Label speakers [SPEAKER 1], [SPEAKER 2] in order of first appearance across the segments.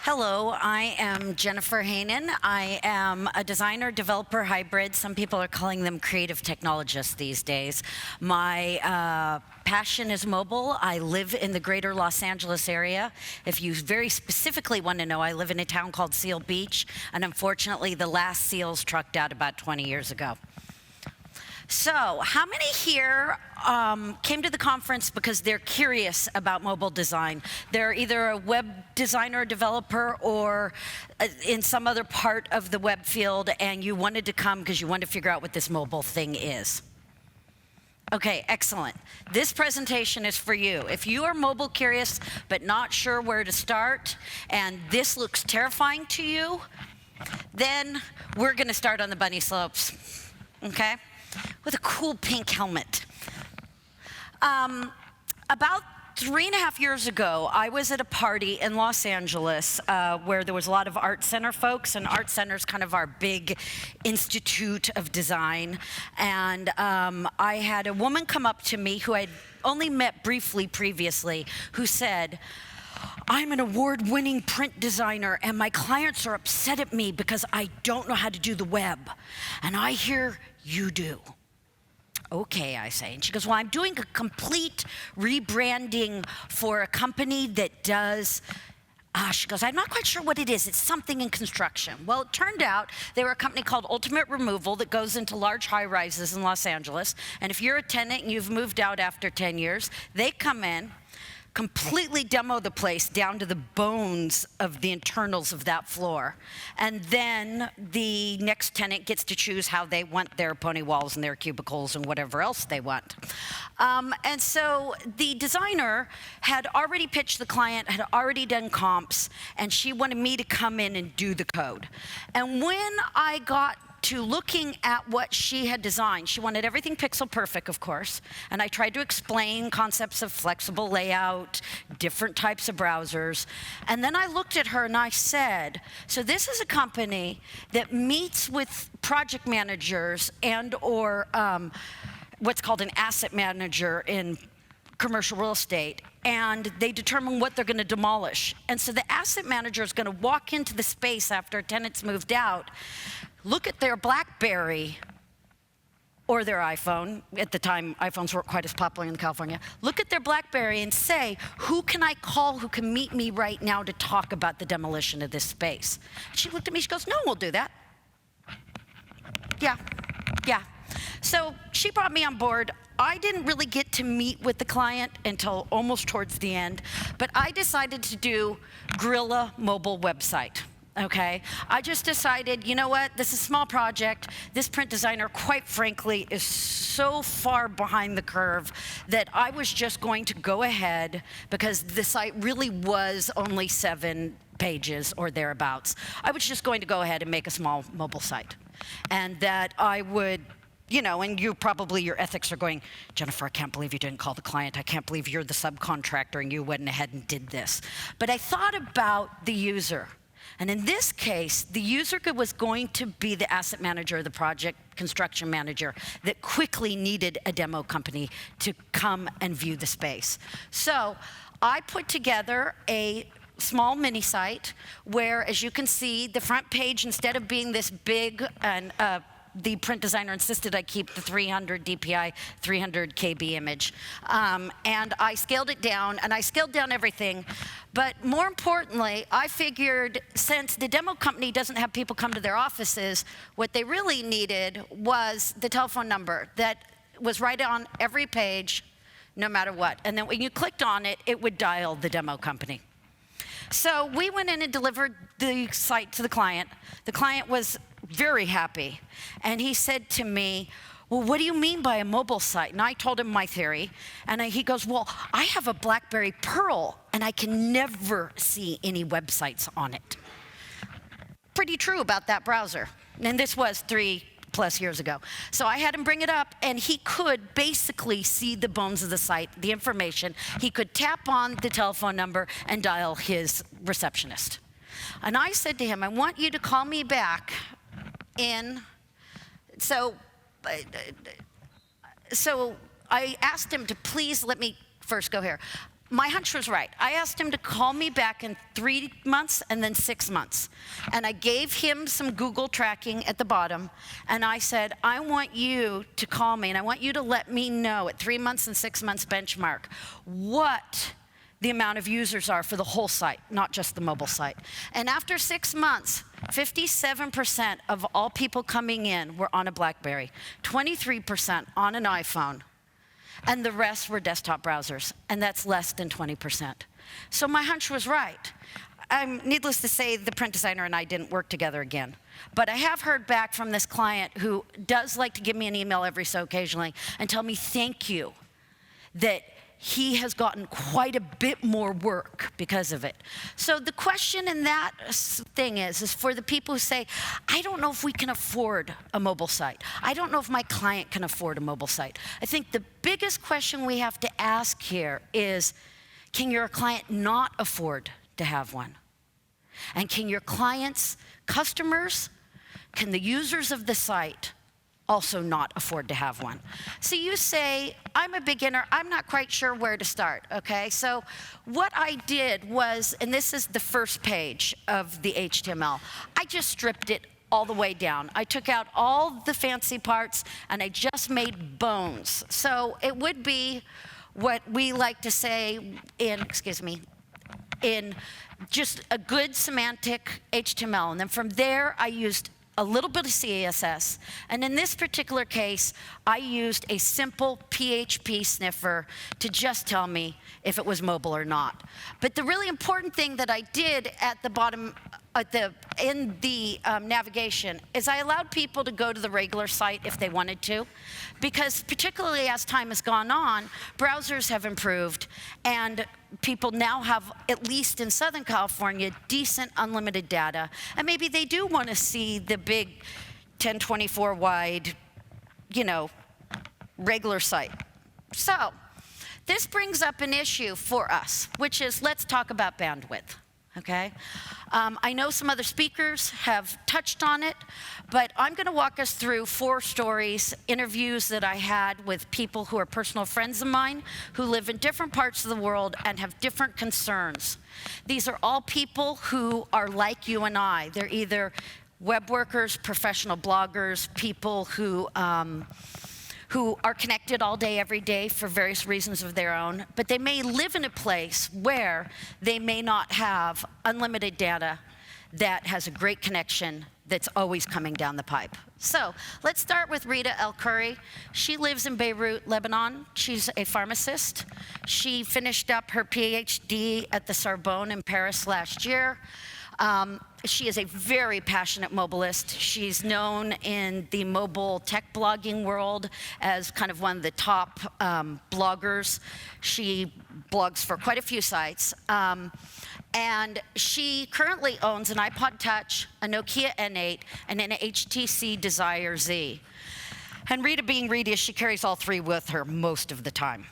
[SPEAKER 1] Hello, I am Jennifer Hanen. I am a designer, developer hybrid. Some people are calling them creative technologists these days. My passion is mobile. I live in the greater Los Angeles area. If you very specifically want to know, I live in a town called Seal Beach, and unfortunately the last seals trucked out about 20 years ago. So, how many here came to the conference because they're curious about mobile design? They're either a web designer, developer, or in some other part of the web field, and you wanted to come because you wanted to figure out what this mobile thing is. Okay, excellent. This presentation is for you. If you are mobile curious but not sure where to start, and this looks terrifying to you, then we're going to start on the bunny slopes, okay? With a cool pink helmet. About 3.5 years ago, I was at a party in Los Angeles where there was a lot of art center folks, and art center is kind of our big institute of design. And I had a woman come up to me who I'd only met briefly previously, who said, "I'm an award-winning print designer, and my clients are upset at me because I don't know how to do the web. And I hear you do." Okay, I say. And she goes, "Well, I'm doing a complete rebranding for a company that does," she goes, "I'm not quite sure what it is. It's something in construction." Well, it turned out they were a company called Ultimate Removal that goes into large high-rises in Los Angeles. And if you're a tenant and you've moved out after 10 years, they come in, completely demo the place down to the bones of the internals of that floor. And then the next tenant gets to choose how they want their pony walls and their cubicles and whatever else they want. And so the designer had already pitched the client, had already done comps, and she wanted me to come in and do the code. And when I got to looking at what she had designed, she wanted everything pixel perfect, of course, and I tried to explain concepts of flexible layout, different types of browsers, and then I looked at her and I said, so this is a company that meets with project managers and or what's called an asset manager in commercial real estate, and they determine what they're going to demolish. And so the asset manager is going to walk into the space after a tenant's moved out, look at their BlackBerry or their iPhone. At the time, iPhones weren't quite as popular in California. Look at their BlackBerry and say, who can I call who can meet me right now to talk about the demolition of this space? She looked at me, she goes, "No one will do that." Yeah. So she brought me on board. I didn't really get to meet with the client until almost towards the end, but I decided to do guerrilla mobile website. Okay, I just decided, you know what, this is a small project. This print designer, quite frankly, is so far behind the curve that I was just going to go ahead, because the site really was only 7 pages or thereabouts. I was just going to go ahead and make a small mobile site. And that I would, you know, and you probably, your ethics are going, "Jennifer, I can't believe you didn't call the client. I can't believe you're the subcontractor and you went ahead and did this." But I thought about the user. And in this case, the user was going to be the asset manager, the project construction manager that quickly needed a demo company to come and view the space. So I put together a small mini site where, as you can see, the front page, instead of being this big, and the print designer insisted I keep the 300 DPI, 300 KB image. And I scaled it down, and I scaled down everything. But more importantly, I figured, since the demo company doesn't have people come to their offices, what they really needed was the telephone number that was right on every page, no matter what. And then when you clicked on it, it would dial the demo company. So we went in and delivered the site to the client. The client was very happy. And he said to me, "Well, what do you mean by a mobile site?" And I told him my theory. And he goes, "Well, I have a BlackBerry Pearl, and I can never see any websites on it." Pretty true about that browser. And this was 3+ years ago. So I had him bring it up, and he could basically see the bones of the site, the information. He could tap on the telephone number and dial his receptionist. And I said to him, "I want you to call me back in," so I asked him to please let me first go here. my hunch was right. I asked him to call me back in 3 months and then 6 months. And I gave him some Google tracking at the bottom. And I said, I want you to call me and I want you to let me know at 3 months and 6 months benchmark what the amount of users are for the whole site, not just the mobile site. And after 6 months, 57% of all people coming in were on a BlackBerry, 23% on an iPhone, and the rest were desktop browsers, and that's less than 20%. So my hunch was right. Needless to say, the print designer and I didn't work together again. But I have heard back from this client who does like to give me an email every so occasionally and tell me thank you, that he has gotten quite a bit more work because of it. So the question in that thing is for the people who say, I don't know if we can afford a mobile site. I don't know if my client can afford a mobile site. I think the biggest question we have to ask here is, can your client not afford to have one? And can your clients, customers, can the users of the site also not afford to have one? So you say, I'm a beginner, I'm not quite sure where to start, okay? So what I did was, and this is the first page of the HTML, I just stripped it all the way down. I took out all the fancy parts and I just made bones. So it would be what we like to say in just a good semantic HTML. And then from there, I used a little bit of CSS, and in this particular case, I used a simple PHP sniffer to just tell me if it was mobile or not. But the really important thing that I did at the bottom, in the navigation, is I allowed people to go to the regular site if they wanted to, because particularly as time has gone on, browsers have improved, and people now have, at least in Southern California, decent unlimited data, and maybe they do want to see the big 1024 wide, regular site. So this brings up an issue for us, which is, let's talk about bandwidth. Okay? I know some other speakers have touched on it, but I'm going to walk us through 4 stories, interviews that I had with people who are personal friends of mine who live in different parts of the world and have different concerns. These are all people who are like you and I. They're either web workers, professional bloggers, people who are connected all day, every day for various reasons of their own, but they may live in a place where they may not have unlimited data that has a great connection that's always coming down the pipe. So let's start with Rita El-Khoury. She lives in Beirut, Lebanon. She's a pharmacist. She finished up her PhD at the Sorbonne in Paris last year. She is a very passionate mobilist. She's known in the mobile tech blogging world as kind of one of the top bloggers. She blogs for quite a few sites. And she currently owns an iPod Touch, a Nokia N8, and an HTC Desire Z. And Rita, being Rita, she carries all 3 with her most of the time.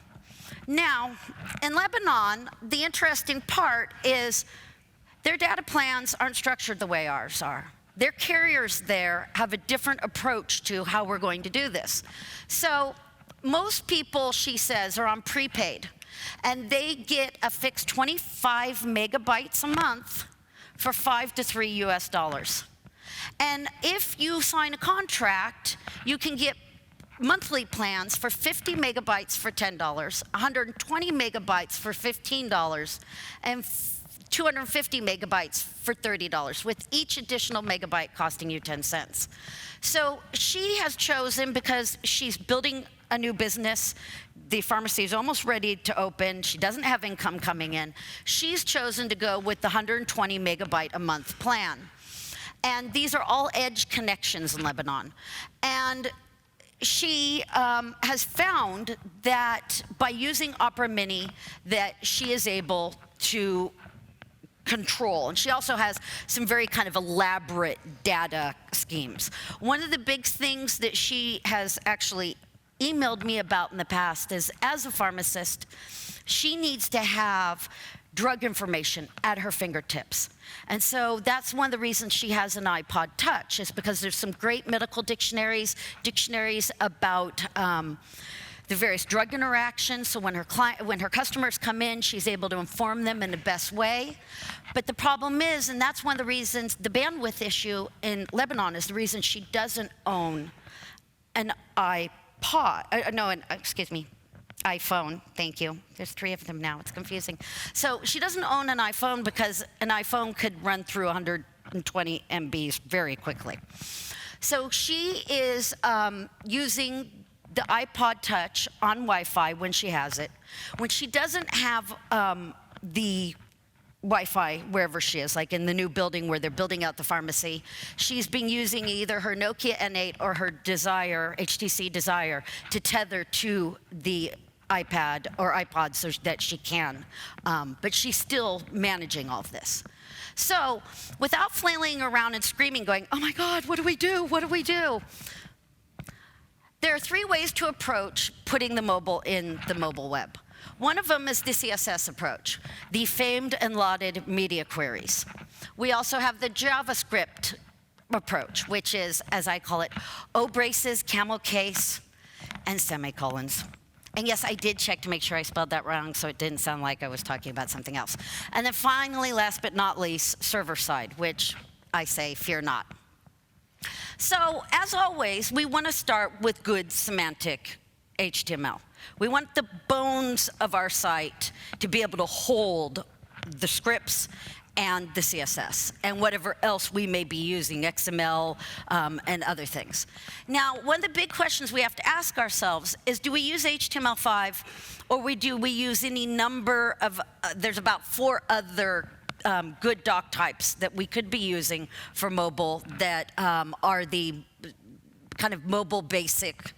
[SPEAKER 1] Now, in Lebanon, the interesting part is their data plans aren't structured the way ours are. Their carriers there have a different approach to how we're going to do this. So most people, she says, are on prepaid, and they get a fixed 25 megabytes a month for $5 to $3 US. And if you sign a contract, you can get monthly plans for 50 megabytes for $10, 120 megabytes for $15, and 250 megabytes for $30, with each additional megabyte costing you 10 cents. So she has chosen, because she's building a new business, the pharmacy is almost ready to open, she doesn't have income coming in, she's chosen to go with the 120 megabyte a month plan. And these are all edge connections in Lebanon. And she has found that by using Opera Mini, that she is able to control. And she also has some very kind of elaborate data schemes. One of the big things that she has actually emailed me about in the past is, as a pharmacist, she needs to have drug information at her fingertips. And so that's one of the reasons she has an iPod Touch, is because there's some great medical dictionaries about the various drug interactions, so when her customers come in, she's able to inform them in the best way. But the problem is, and that's one of the reasons, the bandwidth issue in Lebanon is the reason she doesn't own an iPhone, thank you. There's 3 of them now, it's confusing. So she doesn't own an iPhone because an iPhone could run through 120 MBs very quickly. So she is using the iPod Touch on Wi-Fi when she has it. When she doesn't have the Wi-Fi wherever she is, like in the new building where they're building out the pharmacy, she's been using either her Nokia N8 or her Desire, HTC Desire, to tether to the iPad or iPod so that she can. But she's still managing all of this. So without flailing around and screaming, going, oh my God, what do we do? What do we do? There are 3 ways to approach putting the mobile in the mobile web. One of them is the CSS approach, the famed and lauded media queries. We also have the JavaScript approach, which is, as I call it, O braces, camel case, and semicolons. And yes, I did check to make sure I spelled that wrong, so it didn't sound like I was talking about something else. And then finally, last but not least, server side, which I say, fear not. So, as always, we want to start with good semantic HTML. We want the bones of our site to be able to hold the scripts and the CSS and whatever else we may be using, XML and other things. Now, one of the big questions we have to ask ourselves is, do we use HTML5 or do we use any number of, there's about 4 other good doc types that we could be using for mobile that are the kind of mobile basic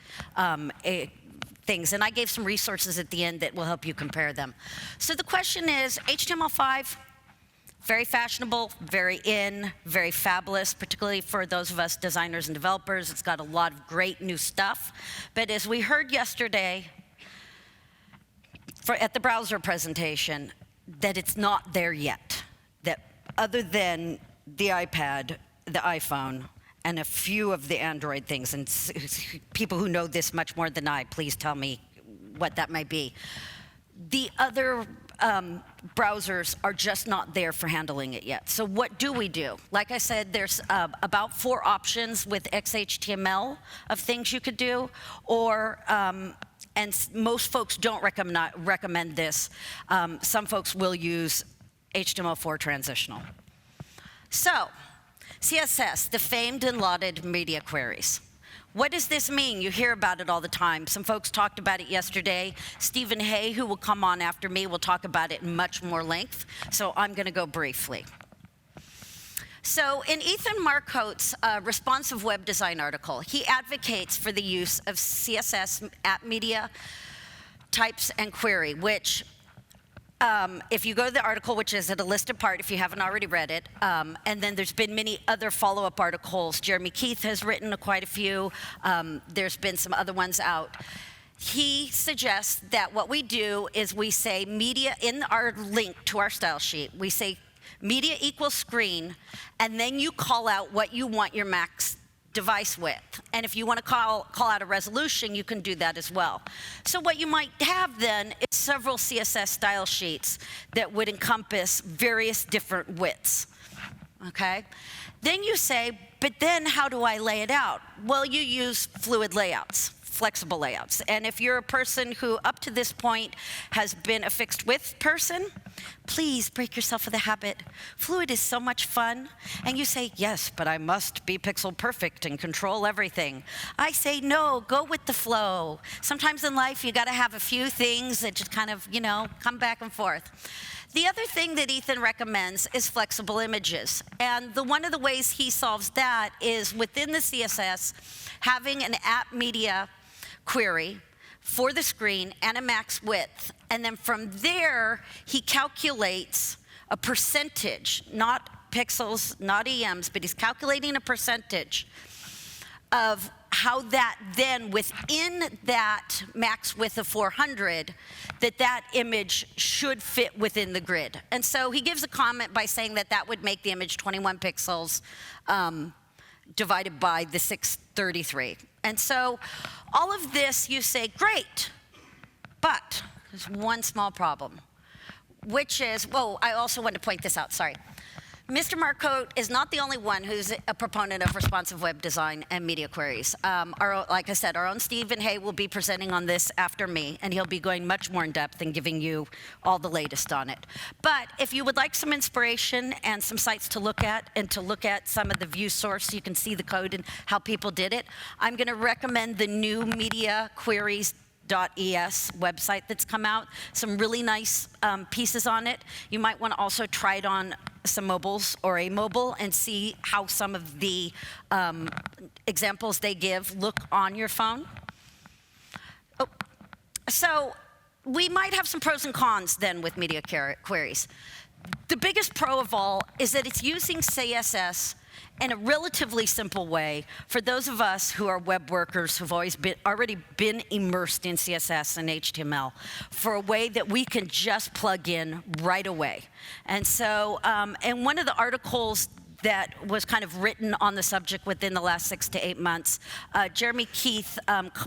[SPEAKER 1] things. And I gave some resources at the end that will help you compare them. So the question is, HTML5, very fashionable, very in, very fabulous, particularly for those of us designers and developers. It's got a lot of great new stuff. But as we heard yesterday at the browser presentation, that it's not there yet. That other than the iPad, the iPhone, and a few of the Android things, and people who know this much more than I, please tell me what that might be. The other browsers are just not there for handling it yet. So what do we do? Like I said, there's about 4 options with XHTML of things you could do, or and most folks don't recommend this. Some folks will use HTML4 transitional. So, CSS, the famed and lauded media queries. What does this mean? You hear about it all the time. Some folks talked about it yesterday. Stephen Hay, who will come on after me, will talk about it in much more length. So I'm going to go briefly. So in Ethan Marcote's responsive web design article, he advocates for the use of CSS at media types and query, which if you go to the article, which is at a listed part if you haven't already read it, and then there's been many other follow-up articles. Jeremy Keith has written quite a few. There's been some other ones out. He suggests that what we do is we say media in our link to our style sheet. We say media equals screen, and then you call out what you want your max device width. And if you want to call out a resolution, you can do that as well. So what you might have then is several CSS style sheets that would encompass various different widths, okay? Then you say, but then how do I lay it out? Well, you use fluid layouts, flexible layouts. And if you're a person who up to this point has been a fixed width person, please break yourself of the habit. Fluid is so much fun. And you say, yes, but I must be pixel perfect and control everything. I say, no, go with the flow. Sometimes in life, you gotta have a few things that just kind of, come back and forth. The other thing that Ethan recommends is flexible images. And one of the ways he solves that is within the CSS, having an app media query for the screen and a max width. And then from there, he calculates a percentage, not pixels, not EMs, but he's calculating a percentage of how that then within that max width of 400, that image should fit within the grid. And so he gives a comment by saying that would make the image 21 pixels divided by the 633. And so all of this, you say, great, But there's one small problem, which is, whoa, I also want to point this out, sorry. Mr. Marcotte is not the only one who's a proponent of responsive web design and media queries. Like I said, our own Stephen Hay will be presenting on this after me, and he'll be going much more in depth and giving you all the latest on it. But if you would like some inspiration and some sites to look at, and to look at some of the view source so you can see the code and how people did it, I'm going to recommend the new media queries .es website that's come out. Some really nice pieces on it. You might want to also try it on some mobiles or a mobile and see how some of the examples they give look on your phone. Oh. So we might have some pros and cons then with media queries. The biggest pro of all is that it's using CSS in a relatively simple way for those of us who are web workers who've already been immersed in CSS and HTML, for a way that we can just plug in right away. And so, in one of the articles that was kind of written on the subject within the last 6 to 8 months, Jeremy Keith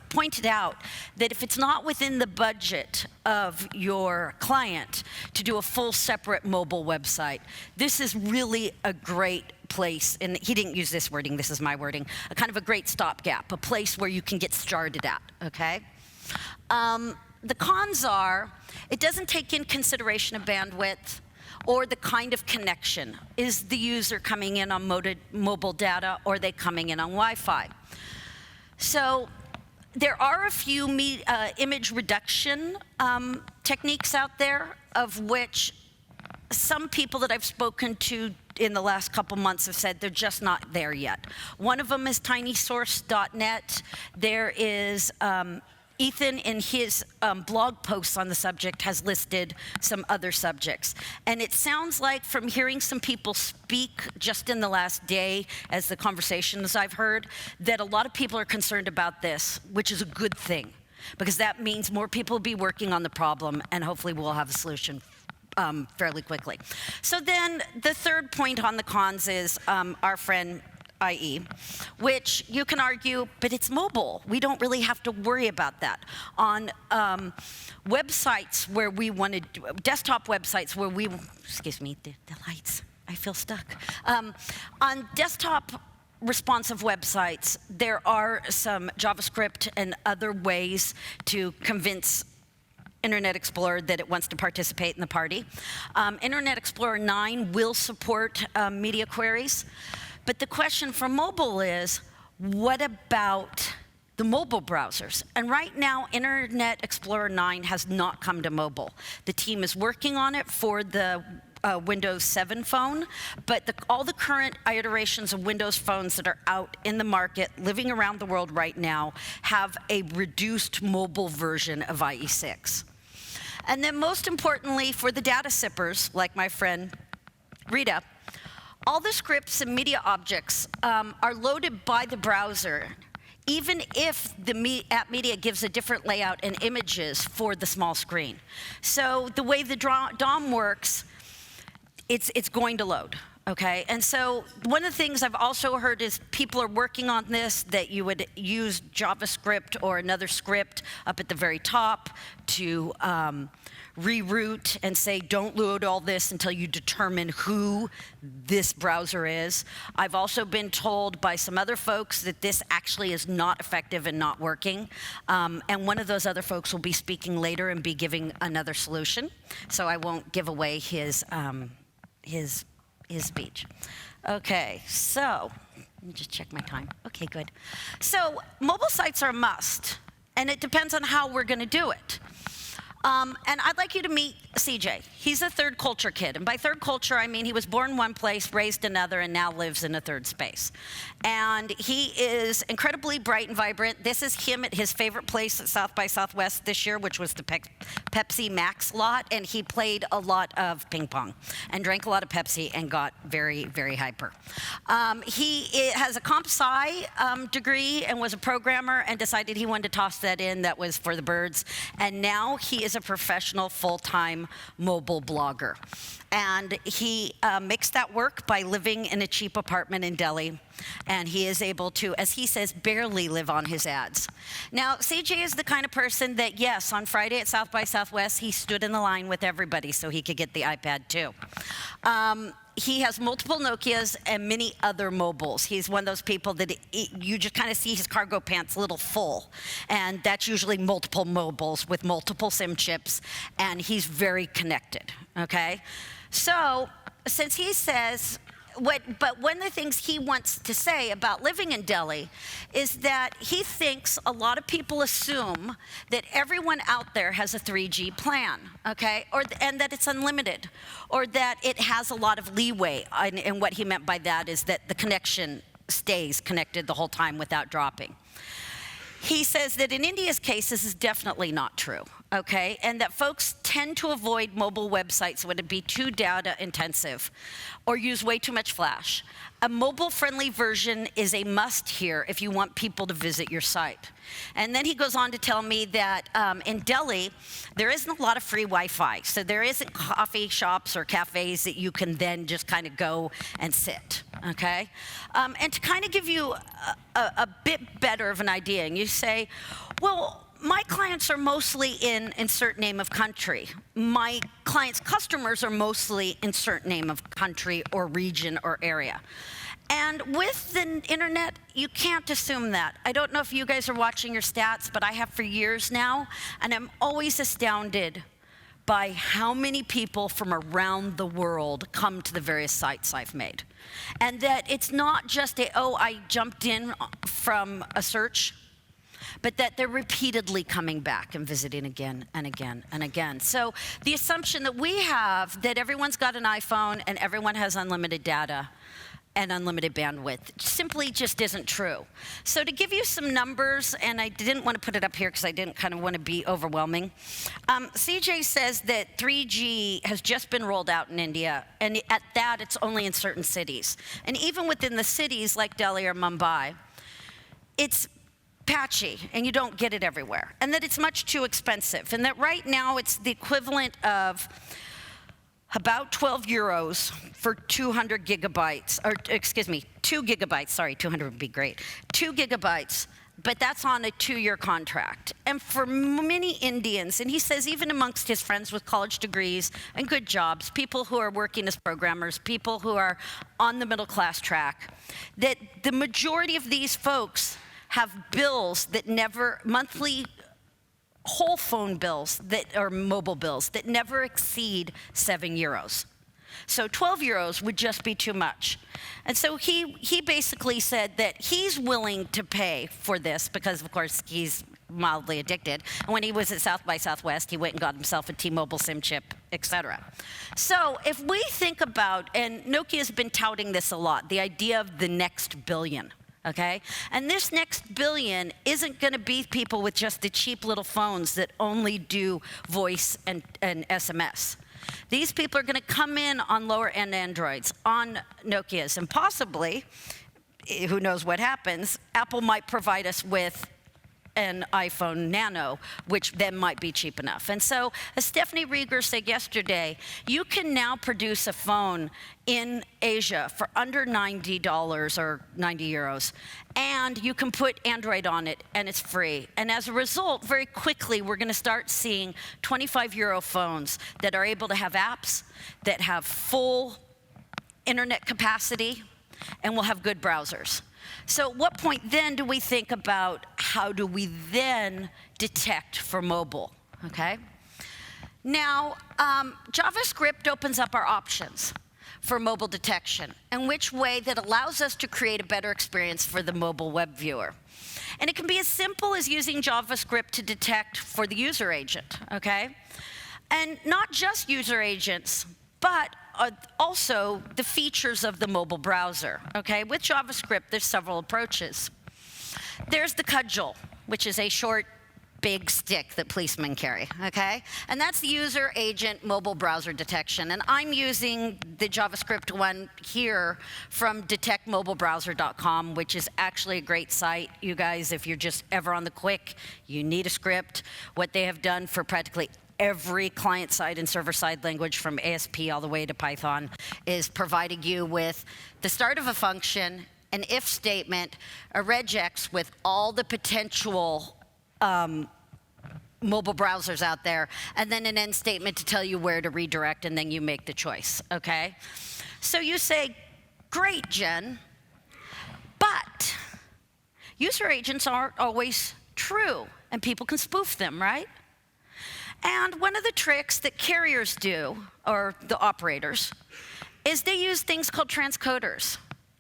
[SPEAKER 1] pointed out that if it's not within the budget of your client to do a full separate mobile website, this is really a great place, and he didn't use this wording, this is my wording, a kind of a great stopgap, a place where you can get started at, okay? The cons are, it doesn't take in consideration of bandwidth or the kind of connection. Is the user coming in on mobile data, or are they coming in on Wi-Fi? So there are a few image reduction techniques out there, of which some people that I've spoken to in the last couple months have said they're just not there yet. One of them is tinysource.net. There is Ethan, in his blog posts on the subject, has listed some other subjects. And it sounds like, from hearing some people speak just in the last day, as the conversations I've heard, that a lot of people are concerned about this, which is a good thing, because that means more people will be working on the problem, and hopefully we'll have a solution fairly quickly. So then the third point on the cons is our friend IE, which you can argue, but it's mobile. We don't really have to worry about that. On websites where we want to do, desktop websites where we, excuse me, the lights, I feel stuck. On desktop responsive websites, there are some JavaScript and other ways to convince Internet Explorer that it wants to participate in the party. Internet Explorer 9 will support media queries. But the question for mobile is, what about the mobile browsers? And right now, Internet Explorer 9 has not come to mobile. The team is working on it for the Windows 7 phone, but all the current iterations of Windows phones that are out in the market, living around the world right now, have a reduced mobile version of IE6. And then most importantly, for the data sippers, like my friend Rita, all the scripts and media objects are loaded by the browser, even if the app media gives a different layout and images for the small screen. So the way the DOM works, it's going to load. Okay, and so one of the things I've also heard is people are working on this, that you would use JavaScript or another script up at the very top to reroute and say, don't load all this until you determine who this browser is. I've also been told by some other folks that this actually is not effective and not working. And one of those other folks will be speaking later and be giving another solution. So I won't give away his speech. Okay, so let me just check my time. Okay, good. So mobile sites are a must, and it depends on how we're going to do it. And I'd like you to meet CJ. He's a third culture kid. And by third culture, I mean he was born one place, raised another, and now lives in a third space. And he is incredibly bright and vibrant. This is him at his favorite place at South by Southwest this year, which was the Pepsi Max lot. And he played a lot of ping pong and drank a lot of Pepsi and got very, very hyper. He has a comp sci degree and was a programmer and decided he wanted to toss that in. That was for the birds. And now he is is a professional full-time mobile blogger. And he makes that work by living in a cheap apartment in Delhi. And he is able to, as he says, barely live on his ads. Now, CJ is the kind of person that, yes, on Friday at South by Southwest, he stood in the line with everybody so he could get the iPad too. He has multiple Nokias and many other mobiles. He's one of those people that you just kind of see his cargo pants a little full. And that's usually multiple mobiles with multiple SIM chips. And he's very connected, okay? So, since he says, but one of the things he wants to say about living in Delhi is that he thinks a lot of people assume that everyone out there has a 3G plan, okay? And that it's unlimited, or that it has a lot of leeway. And what he meant by that is that the connection stays connected the whole time without dropping. He says that in India's case, this is definitely not true, okay? And that folks tend to avoid mobile websites when it be too data intensive or use way too much flash. A mobile-friendly version is a must here if you want people to visit your site. And then he goes on to tell me that in Delhi, there isn't a lot of free Wi-Fi. So there isn't coffee shops or cafes that you can then just kind of go and sit, okay? And to kind of give you a bit better of an idea, and you say, well, my clients are mostly in insert name of country. My clients' customers are mostly insert name of country or region or area. And with the internet, you can't assume that. I don't know if you guys are watching your stats, but I have for years now, and I'm always astounded by how many people from around the world come to the various sites I've made. And that it's not just I jumped in from a search, but that they're repeatedly coming back and visiting again and again and again. So the assumption that we have that everyone's got an iPhone and everyone has unlimited data and unlimited bandwidth simply just isn't true. So to give you some numbers, and I didn't want to put it up here because I didn't kind of want to be overwhelming. CJ says that 3G has just been rolled out in India, and at that it's only in certain cities. And even within the cities like Delhi or Mumbai, it's patchy, and you don't get it everywhere, and that it's much too expensive, and that right now it's the equivalent of about 12 euros for 200 gigabytes, or excuse me, 2 gigabytes, sorry, 200 would be great, 2 gigabytes, but that's on a 2-year contract. And for many Indians, and he says even amongst his friends with college degrees and good jobs, people who are working as programmers, people who are on the middle class track, that the majority of these folks have bills that monthly whole phone bills or mobile bills that never exceed 7 euros. So 12 euros would just be too much. And so he basically said that he's willing to pay for this because, of course, he's mildly addicted. And when he was at South by Southwest, he went and got himself a T-Mobile SIM chip, etc. So if we think about, and Nokia's been touting this a lot, the idea of the next billion. Okay? And this next billion isn't going to be people with just the cheap little phones that only do voice and SMS. These people are going to come in on lower-end Androids, on Nokias, and possibly, who knows what happens, Apple might provide us with an iPhone Nano, which then might be cheap enough. And so, as Stephanie Rieger said yesterday, you can now produce a phone in Asia for under $90 or 90 euros, and you can put Android on it, and it's free. And as a result, very quickly, we're going to start seeing 25 euro phones that are able to have apps, that have full internet capacity, and will have good browsers. So at what point then do we think about how do we then detect for mobile, okay? Now, JavaScript opens up our options for mobile detection, in which way that allows us to create a better experience for the mobile web viewer. And it can be as simple as using JavaScript to detect for the user agent, okay? And not just user agents, but also the features of the mobile browser, okay? With JavaScript, there's several approaches. There's the cudgel, which is a short, big stick that policemen carry, okay? And that's the user agent mobile browser detection. And I'm using the JavaScript one here from detectmobilebrowser.com, which is actually a great site. You guys, if you're just ever on the quick, you need a script. What they have done for practically every client-side and server-side language from ASP all the way to Python is providing you with the start of a function, an if statement, a regex with all the potential mobile browsers out there, and then an end statement to tell you where to redirect, and then you make the choice, okay? So you say, great, Jen, but user agents aren't always true, and people can spoof them, right? And one of the tricks that carriers do, or the operators, is they use things called transcoders.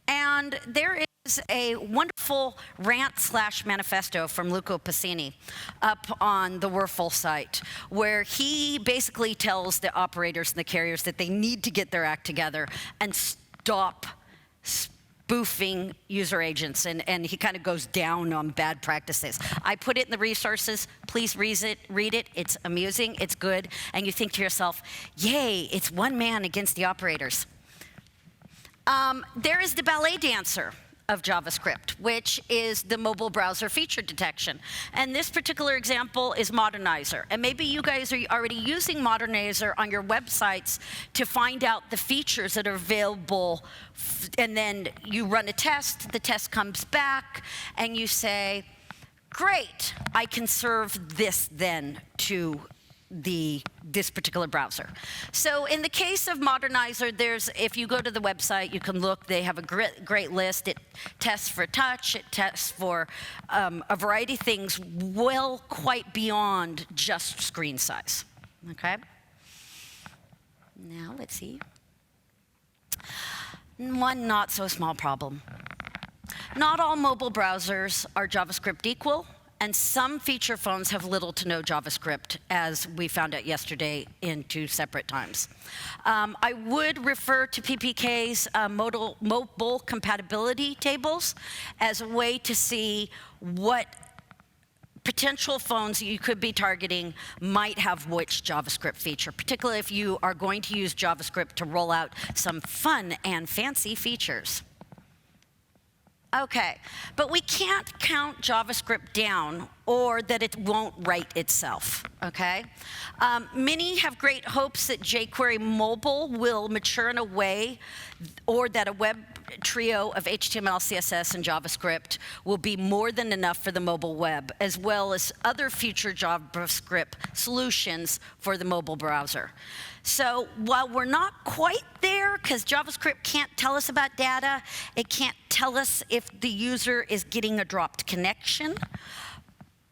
[SPEAKER 1] And there is a wonderful rant/manifesto from Luca Pacini up on the Werfel site, where he basically tells the operators and the carriers that they need to get their act together and stop spoofing user agents, and he kind of goes down on bad practices. I put it in the resources. Please read it. It's amusing. It's good. And you think to yourself, yay, it's one man against the operators. There is the ballet dancer of JavaScript, which is the mobile browser feature detection. And this particular example is Modernizer. And maybe you guys are already using Modernizer on your websites to find out the features that are available, and then you run a test, the test comes back, and you say, great, I can serve this then to this particular browser. So in the case of Modernizer, if you go to the website, you can look, they have a great list. It tests for touch, it tests for a variety of things, well quite beyond just screen size, okay? Now, let's see. One not so small problem. Not all mobile browsers are JavaScript equal, and some feature phones have little to no JavaScript, as we found out yesterday in 2 separate times. I would refer to PPK's mobile compatibility tables as a way to see what potential phones you could be targeting might have which JavaScript feature, particularly if you are going to use JavaScript to roll out some fun and fancy features. Okay, but we can't count JavaScript down or that it won't write itself, okay? Many have great hopes that jQuery mobile will mature in a way, or that a web trio of HTML, CSS, and JavaScript will be more than enough for the mobile web, as well as other future JavaScript solutions for the mobile browser. So while we're not quite there, because JavaScript can't tell us about data, it can't tell us if the user is getting a dropped connection,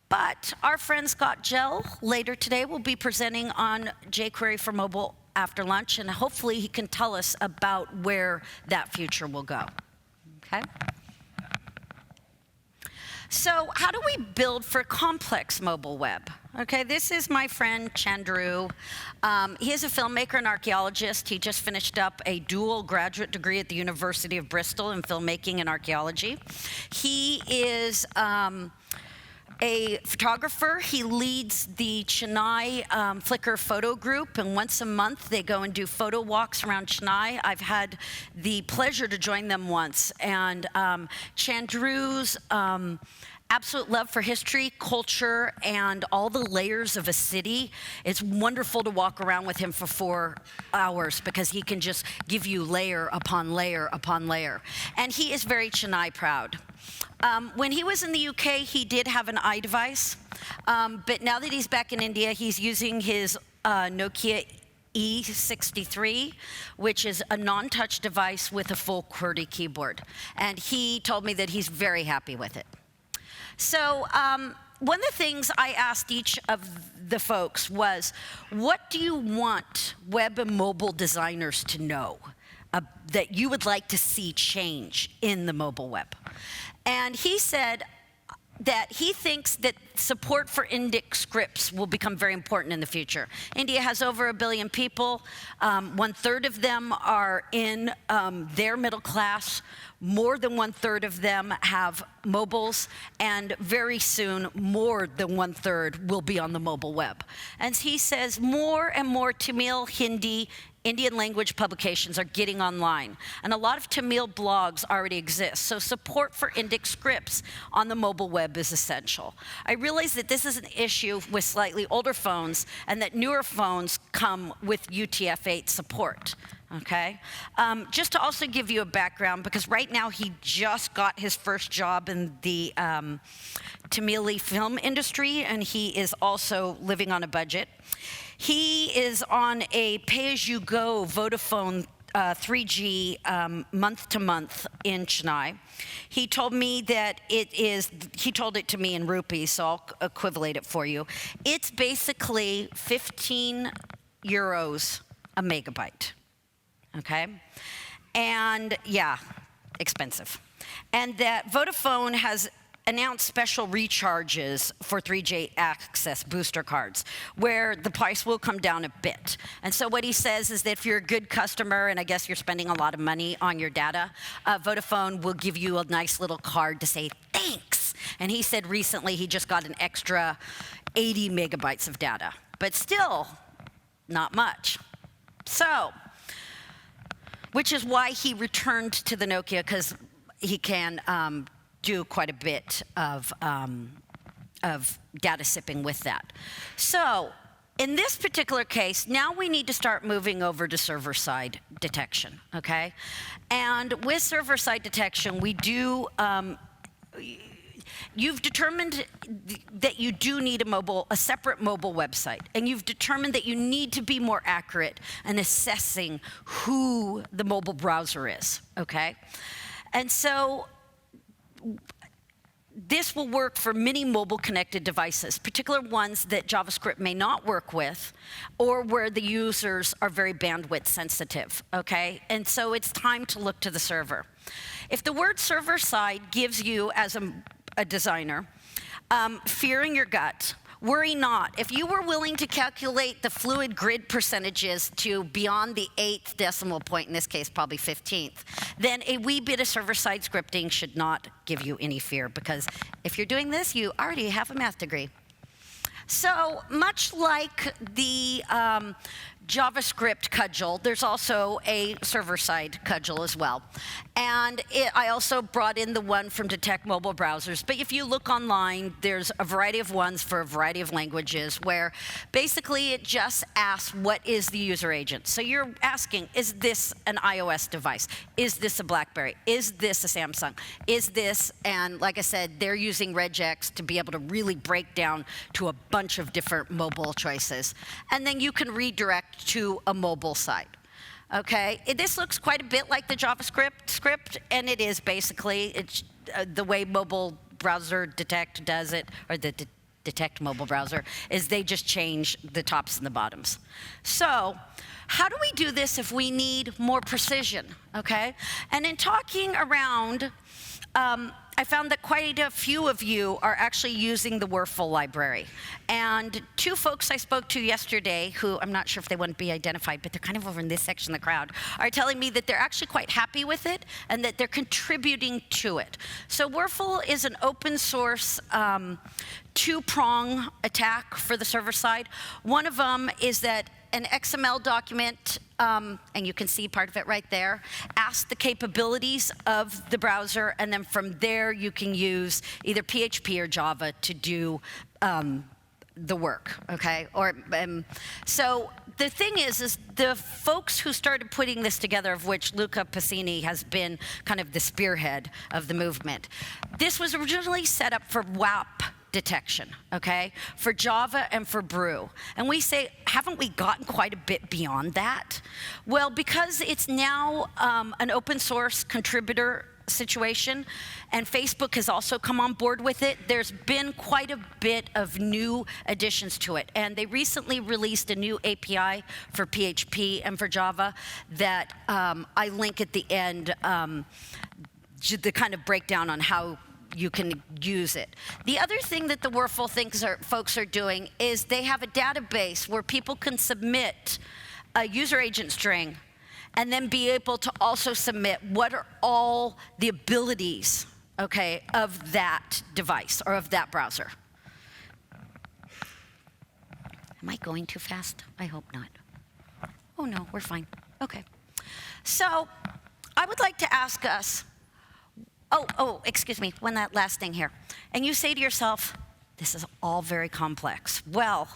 [SPEAKER 1] but our friend Scott Gell later today will be presenting on jQuery for mobile after lunch, and hopefully he can tell us about where that future will go, okay? So how do we build for complex mobile web? Okay, this is my friend Chandru. He is a filmmaker and archaeologist. He just finished up a dual graduate degree at the University of Bristol in filmmaking and archaeology. He is a photographer. He leads the Chennai Flickr photo group, and once a month they go and do photo walks around Chennai. I've had the pleasure to join them once, and Chandru's absolute love for history, culture, and all the layers of a city. It's wonderful to walk around with him for 4 hours because he can just give you layer upon layer upon layer. And he is very Chennai proud. When he was in the UK, he did have an iDevice, but now that he's back in India, he's using his Nokia E63, which is a non-touch device with a full QWERTY keyboard. And he told me that he's very happy with it. So one of the things I asked each of the folks was, what do you want web and mobile designers to know that you would like to see change in the mobile web? And he said that he thinks that support for Indic scripts will become very important in the future. India has over 1 billion people. 1/3 of them are in their middle class. More than 1/3 of them have mobiles, and very soon, more than 1/3 will be on the mobile web. And he says more and more Tamil, Hindi, Indian language publications are getting online, and a lot of Tamil blogs already exist, so support for Indic scripts on the mobile web is essential. I realize that this is an issue with slightly older phones, and that newer phones come with UTF-8 support. Okay? Just to also give you a background, because right now he just got his first job in the Tamil film industry, and he is also living on a budget. He is on a pay-as-you-go Vodafone 3G month-to-month in Chennai. He told me that he told it to me in rupees, so I'll equivalent it for you. It's basically 15 euros a megabyte. Okay? And yeah, expensive. And that Vodafone has announced special recharges for 3G access booster cards, where the price will come down a bit. And so what he says is that if you're a good customer, and I guess you're spending a lot of money on your data, Vodafone will give you a nice little card to say thanks. And he said recently he just got an extra 80 megabytes of data, but still not much. So, which is why he returned to the Nokia, because he can do quite a bit of data sipping with that. So in this particular case, now we need to start moving over to server-side detection, okay? And with server-side detection, we do, you've determined that you do need a separate mobile website, and you've determined that you need to be more accurate in assessing who the mobile browser is, okay? And so this will work for many mobile connected devices, particular ones that JavaScript may not work with, or where the users are very bandwidth sensitive, okay? And so it's time to look to the server. If the word server-side gives you, as a designer, fear in your gut, worry not. If you were willing to calculate the fluid grid percentages to beyond the 8th decimal point, in this case probably 15th, then a wee bit of server-side scripting should not give you any fear, because if you're doing this, you already have a math degree. So much like the JavaScript cudgel, there's also a server-side cudgel as well. And I also brought in the one from Detect Mobile Browsers. But if you look online, there's a variety of ones for a variety of languages where basically it just asks, what is the user agent? So you're asking, is this an iOS device? Is this a BlackBerry? Is this a Samsung? Is this, and like I said, they're using regex to be able to really break down to a bunch of different mobile choices. And then you can redirect to a mobile site. Okay, this looks quite a bit like the JavaScript script, and it is basically, it's the way mobile browser detect does it, or the detect mobile browser, is they just change the tops and the bottoms. So how do we do this if we need more precision, okay? And in talking around, I found that quite a few of you are actually using the Werfel library. And two folks I spoke to yesterday, who I'm not sure if they want to be identified, but they're kind of over in this section of the crowd, are telling me that they're actually quite happy with it and that they're contributing to it. So Werfel is an open source two-prong attack for the server side. One of them is that an XML document, and you can see part of it right there, asks the capabilities of the browser, and then from there you can use either PHP or Java to do the work, okay? Or so the thing is the folks who started putting this together, of which Luca Passini has been kind of the spearhead of the movement, this was originally set up for WAP detection, okay, for Java and for Brew. And we say, haven't we gotten quite a bit beyond that? Well, because it's now an open source contributor situation, and Facebook has also come on board with it, there's been quite a bit of new additions to it. And they recently released a new API for PHP and for Java that I link at the end, the kind of breakdown on how you can use it. The other thing that the Werfel folks are doing is they have a database where people can submit a user agent string and then be able to also submit what are all the abilities, okay, of that device or of that browser. Am I going too fast? I hope not. Oh no, we're fine. Okay. So I would like to ask us, excuse me, one last thing here. And you say to yourself, this is all very complex. Well,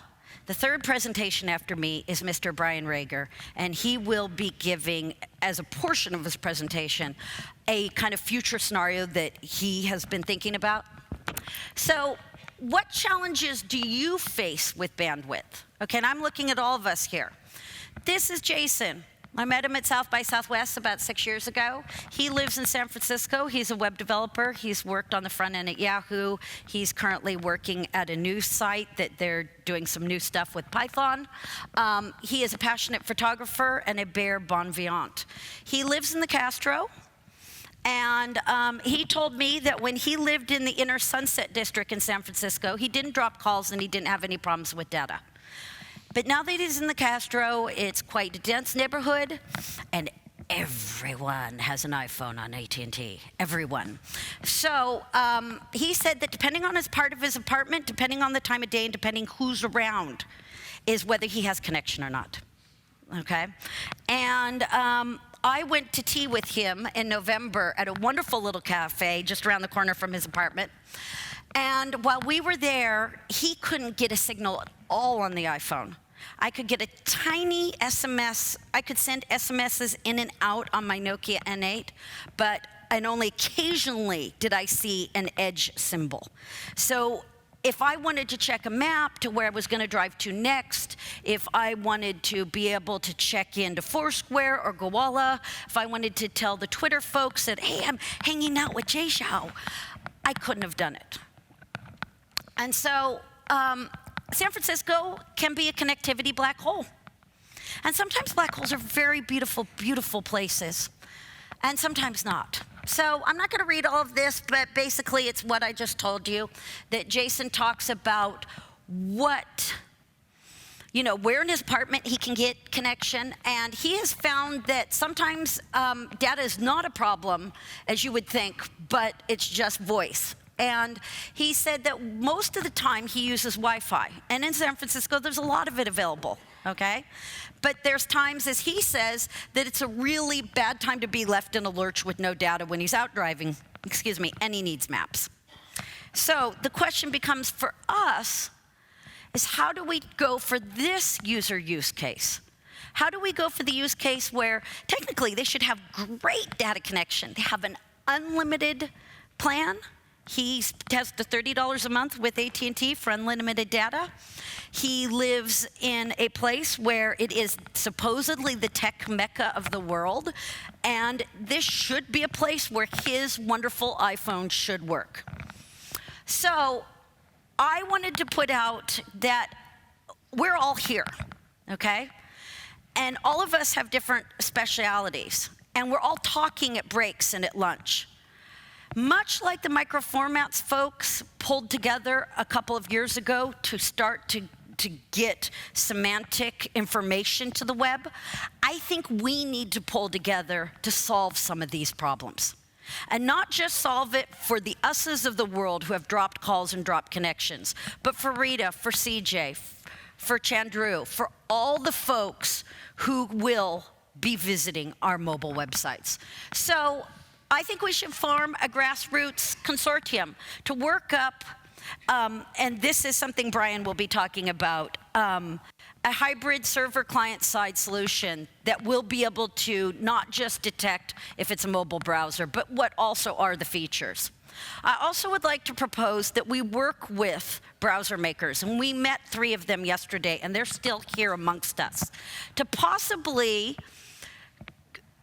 [SPEAKER 1] the third presentation after me is Mr. Brian Rager, and he will be giving, as a portion of his presentation, a kind of future scenario that he has been thinking about. So what challenges do you face with bandwidth? Okay, and I'm looking at all of us here. This is Jason. I met him at South by Southwest about 6 years ago. He lives in San Francisco. He's a web developer. He's worked on the front end at Yahoo. He's currently working at a news site that they're doing some new stuff with Python. He is a passionate photographer and a bear bon vivant. He lives in the Castro. And he told me that when he lived in the inner Sunset District in San Francisco, he didn't drop calls and he didn't have any problems with data. But now that he's in the Castro, it's quite a dense neighborhood, and everyone has an iPhone on AT&T, everyone. So he said that depending on his part of his apartment, depending on the time of day, and depending who's around, is whether he has connection or not, okay? And I went to tea with him in November at a wonderful little cafe just around the corner from his apartment. And while we were there, he couldn't get a signal at all on the iPhone. I could get a tiny SMS. I could send SMSs in and out on my Nokia N8, and only occasionally did I see an edge symbol. So if I wanted to check a map to where I was going to drive to next, if I wanted to be able to check into Foursquare or Guerrilla, if I wanted to tell the Twitter folks that, hey, I'm hanging out with Jay Shao, I couldn't have done it. And so San Francisco can be a connectivity black hole. And sometimes black holes are very beautiful, beautiful places, and sometimes not. So I'm not going to read all of this, but basically it's what I just told you, that Jason talks about where in his apartment he can get connection, and he has found that sometimes data is not a problem, as you would think, but it's just voice. And he said that most of the time he uses Wi-Fi. And in San Francisco, there's a lot of it available, okay? But there's times, as he says, that it's a really bad time to be left in a lurch with no data when he's out driving, and he needs maps. So the question becomes for us is, how do we go for this user use case? How do we go for the use case where technically they should have great data connection? They have an unlimited plan. He has the $30 a month with AT&T for unlimited data. He lives in a place where it is supposedly the tech mecca of the world, and this should be a place where his wonderful iPhone should work. So I wanted to put out that we're all here, okay? And all of us have different specialities, and we're all talking at breaks and at lunch. Much like the microformats folks pulled together a couple of years ago to start to get semantic information to the web, I think we need to pull together to solve some of these problems. And not just solve it for the us's of the world who have dropped calls and dropped connections, but for Rita, for CJ, for Chandru, for all the folks who will be visiting our mobile websites. So I think we should form a grassroots consortium to work up, and this is something Brian will be talking about, a hybrid server client-side solution that will be able to not just detect if it's a mobile browser, but what also are the features. I also would like to propose that we work with browser makers, and we met 3 of them yesterday, and they're still here amongst us, to possibly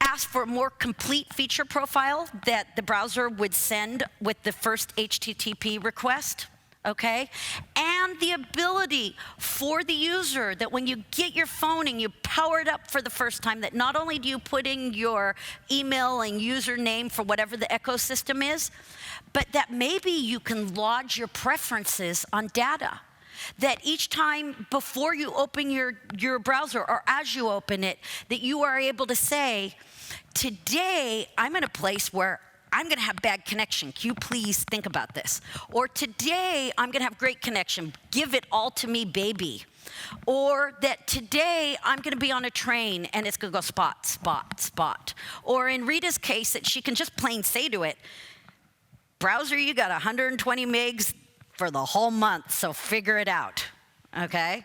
[SPEAKER 1] ask for a more complete feature profile that the browser would send with the first HTTP request, okay? And the ability for the user that when you get your phone and you power it up for the first time, that not only do you put in your email and username for whatever the ecosystem is, but that maybe you can lodge your preferences on data. That each time before you open your browser or as you open it, that you are able to say, today I'm in a place where I'm going to have bad connection. Can you please think about this? Or today, I'm going to have great connection. Give it all to me, baby. Or that today, I'm going to be on a train and it's going to go spot, spot, spot. Or in Rita's case, that she can just plain say to it, browser, you got 120 megs for the whole month, so figure it out, okay?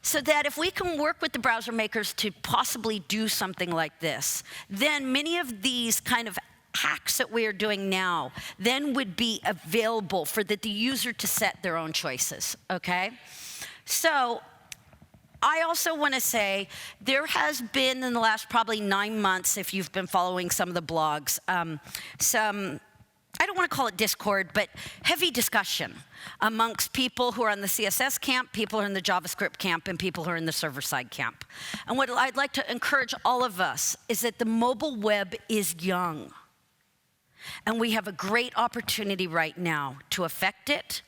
[SPEAKER 1] So that if we can work with the browser makers to possibly do something like this, then many of these kind of hacks that we are doing now then would be available for the user to set their own choices, okay? So I also want to say there has been in the last probably 9 months, if you've been following some of the blogs, some, I don't want to call it discord, but heavy discussion amongst people who are in the CSS camp, people who are in the JavaScript camp, and people who are in the server-side camp. And what I'd like to encourage all of us is that the mobile web is young. And we have a great opportunity right now to affect it,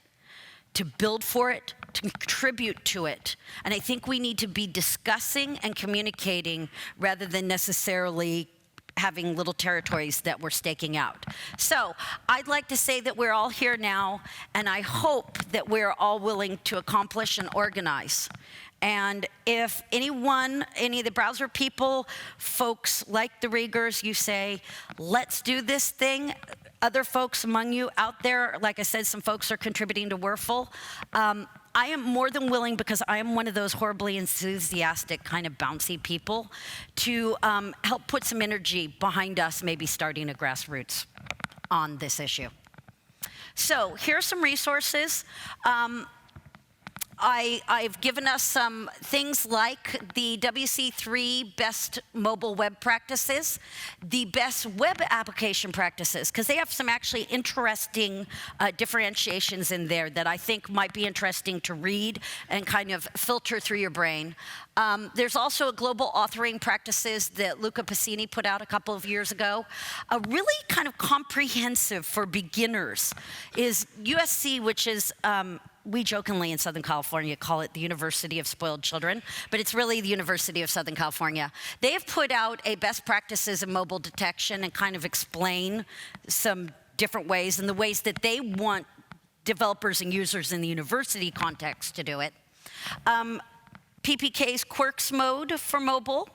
[SPEAKER 1] to build for it, to contribute to it. And I think we need to be discussing and communicating rather than necessarily having little territories that we're staking out. So I'd like to say that we're all here now, and I hope that we're all willing to accomplish and organize. And if anyone, any of the browser people, folks like the Riegers, you say, let's do this thing. Other folks among you out there, like I said, some folks are contributing to Werfel. I am more than willing, because I am one of those horribly enthusiastic, kind of bouncy people, to help put some energy behind us, maybe starting a grassroots on this issue. So here are some resources. I've given us some things like the WC3 best mobile web practices, the best web application practices, because they have some actually interesting differentiations in there that I think might be interesting to read and kind of filter through your brain. There's also a global authoring practices that Luca Pacini put out a couple of years ago. A really kind of comprehensive for beginners is USC, which is we jokingly in Southern California call it the University of Spoiled Children, but it's really the University of Southern California. They have put out a best practices in mobile detection and kind of explain some different ways and the ways that they want developers and users in the university context to do it. PPK's Quirks mode for mobile.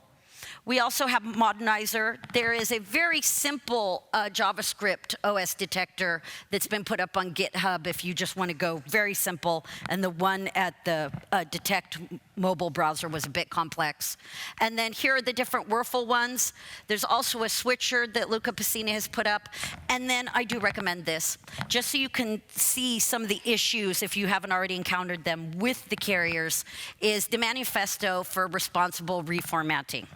[SPEAKER 1] We also have Modernizer. There is a very simple JavaScript OS detector that's been put up on GitHub if you just want to go very simple. And the one at the Detect mobile browser was a bit complex. And then here are the different Werfel ones. There's also a switcher that Luca Pacini has put up. And then I do recommend this, just so you can see some of the issues, if you haven't already encountered them with the carriers, is the manifesto for responsible reformatting.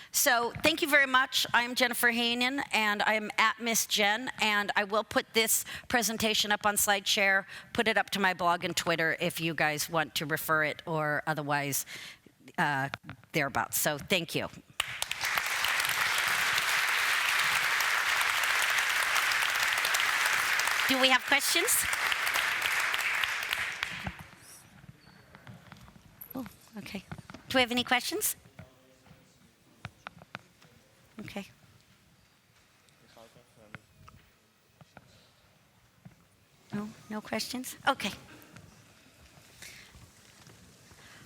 [SPEAKER 1] So thank you very much. I'm Jennifer Hanen, and I'm at Miss Jen, and I will put this presentation up on SlideShare, put it up to my blog and Twitter if you guys want to refer it or otherwise thereabouts. So thank you. Do we have questions? Oh, okay. Do we have any questions? Okay. No questions? Okay.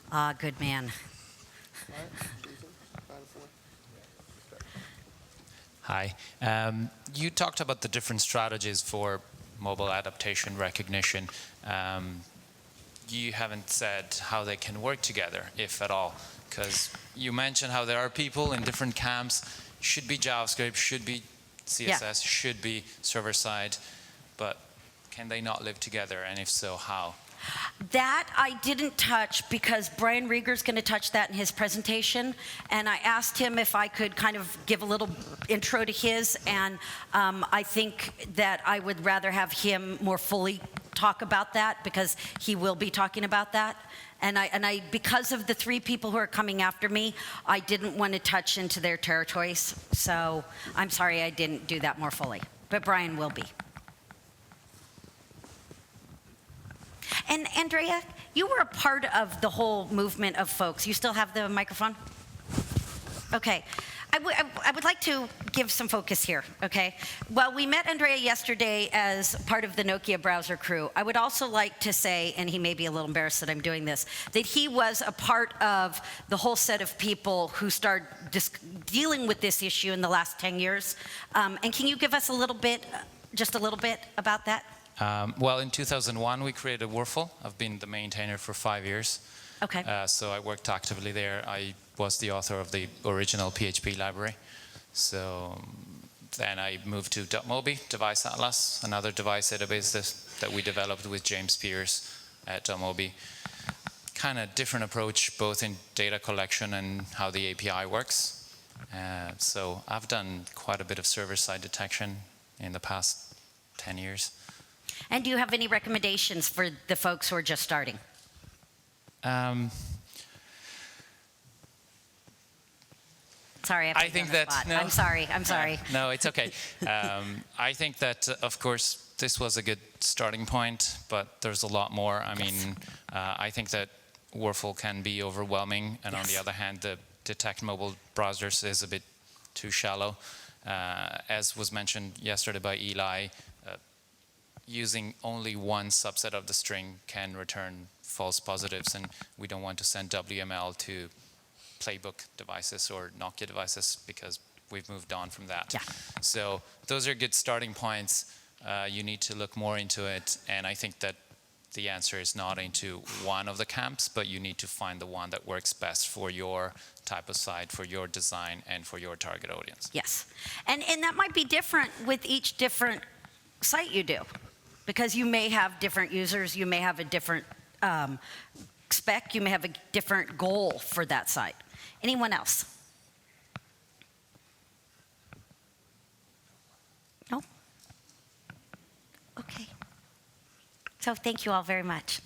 [SPEAKER 1] Ah, good man.
[SPEAKER 2] Hi. You talked about the different strategies for mobile adaptation recognition. You haven't said how they can work together, if at all, because you mentioned how there are people in different camps. Should be JavaScript, should be CSS, should be server-side, but can they not live together, and if so, how?
[SPEAKER 1] That I didn't touch because Brian Rieger's going to touch that in his presentation, and I asked him if I could kind of give a little intro to his, and I think that I would rather have him more fully talk about that because he will be talking about that. And I, because of the 3 people who are coming after me, I didn't want to touch into their territories. So I'm sorry I didn't do that more fully. But Brian will be. And Andrea, you were a part of the whole movement of folks. You still have the microphone? Okay. I would like to give some focus here, okay? Well, we met Andrea yesterday as part of the Nokia browser crew. I would also like to say, and he may be a little embarrassed that I'm doing this, that he was a part of the whole set of people who started dealing with this issue in the last 10 years. And can you give us a little bit, just a little bit about that?
[SPEAKER 2] Well, in 2001, we created Werfel. I've been the maintainer for 5 years.
[SPEAKER 1] Okay.
[SPEAKER 2] So I worked actively there. I was the author of the original PHP library. So then I moved to .mobi, Device Atlas, another device database that we developed with James Pierce at .mobi. Kind of different approach, both in data collection and how the API works. So I've done quite a bit of server-side detection in the past 10 years.
[SPEAKER 1] And do you have any recommendations for the folks who are just starting? Sorry,
[SPEAKER 2] I think that no,
[SPEAKER 1] I'm sorry.
[SPEAKER 2] No, it's okay. I think that, of course, this was a good starting point, but there's a lot more. I mean, I think that Werfel can be overwhelming, and on the other hand, the detect mobile browsers is a bit too shallow. As was mentioned yesterday by Eli, using only one subset of the string can return false positives, and we don't want to send WML to Playbook devices or Nokia devices because we've moved on from that.
[SPEAKER 1] Yeah.
[SPEAKER 2] So those are good starting points. You need to look more into it, and I think that the answer is not into one of the camps, but you need to find the one that works best for your type of site, for your design, and for your target audience.
[SPEAKER 1] Yes, and that might be different with each different site you do, because you may have different users, you may have a different spec, you may have a different goal for that site. Anyone else? No? Okay. So thank you all very much.